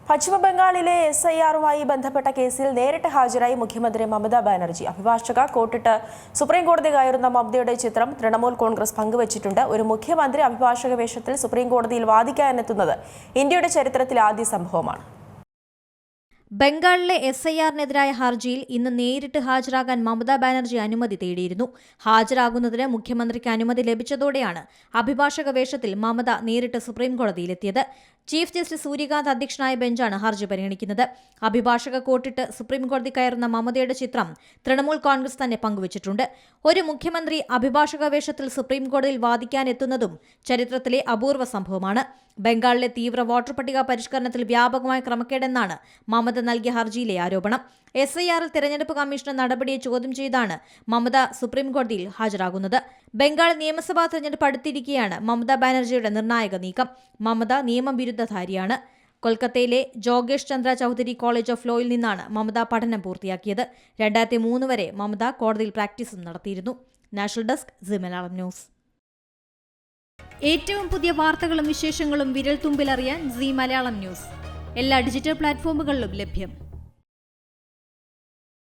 പശ്ചിമബംഗാളിലെ SIR-മായി ബന്ധപ്പെട്ട കേസിൽ നേരിട്ട് ഹാജരായി മുഖ്യമന്ത്രി മമതാ ബാനർജി. അഭിഭാഷക കോട്ടിട്ട് സുപ്രീംകോടതി കയറുന്ന മമതയുടെ ചിത്രം തൃണമൂൽ കോൺഗ്രസ് പങ്കുവച്ചിട്ടുണ്ട്. ഒരു മുഖ്യമന്ത്രി അഭിഭാഷക വേഷത്തിൽ സുപ്രീംകോടതിയിൽ വാദിക്കാനെത്തുന്നത് ഇന്ത്യയുടെ ചരിത്രത്തിലെ ആദ്യ സംഭവമാണ്. ബംഗാളിലെ SIR-നെതിരായ ഹർജിയിൽ ഇന്ന് നേരിട്ട് ഹാജരാകാൻ മമതാ ബാനർജി അനുമതി തേടിയിരുന്നു. ഹാജരാകുന്നതിന് മുഖ്യമന്ത്രിക്ക് അനുമതി ലഭിച്ചതോടെയാണ് അഭിഭാഷക വേഷത്തിൽ മമത നേരിട്ട് സുപ്രീംകോടതിയിലെത്തിയത്. ചീഫ് ജസ്റ്റിസ് സൂര്യകാന്ത് അധ്യക്ഷനായ ബെഞ്ചാണ് ഹർജി പരിഗണിക്കുന്നത്. അഭിഭാഷക കോട്ടിട്ട് സുപ്രീംകോടതി കയറുന്ന മമതയുടെ ചിത്രം തൃണമൂൽ കോൺഗ്രസ് തന്നെ പങ്കുവച്ചിട്ടുണ്ട്. ഒരു മുഖ്യമന്ത്രി അഭിഭാഷക വേഷത്തിൽ സുപ്രീംകോടതിയിൽ വാദിക്കാനെത്തുന്നതും ചരിത്രത്തിലെ അപൂർവ സംഭവമാണ്. ബംഗാളിലെ തീവ്ര വോട്ടർ പട്ടിക പരിഷ്കരണത്തിൽ വ്യാപകമായ ക്രമക്കേടെന്നാണ് മമത നൽകിയ ഹർജിയിലെ ആരോപണം. SIR-ൽ തെരഞ്ഞെടുപ്പ് കമ്മീഷന്റെ നടപടിയെ ചോദ്യം ചെയ്താണ് മമത സുപ്രീംകോടതിയിൽ ഹാജരാകുന്നത്. ബംഗാൾ നിയമസഭാ തെരഞ്ഞെടുപ്പ് അടുത്തിരിക്കെയാണ് മമതാ ബാനർജിയുടെ നിർണായക നീക്കം. മമത നിയമവിരുദ്ധധാരിയാണ്. കൊൽക്കത്തയിലെ ജോഗേഷ് ചന്ദ്ര ചൌധരി കോളേജ് ഓഫ് ലോയിൽ നിന്നാണ് മമത പഠനം പൂർത്തിയാക്കിയത്. 2003 വരെ മമത കോടതിയിൽ പ്രാക്ടീസും നടത്തിയിരുന്നു. National desk C Malayalam news. ഏറ്റവും പുതിയ വാർത്തകളും വിശേഷങ്ങളും വിരൽ തുമ്പിലറിയാൻ സി മലയാളം ന്യൂസ് എല്ലാ ഡിജിറ്റൽ പ്ലാറ്റ്ഫോമുകളിലും ലഭ്യം.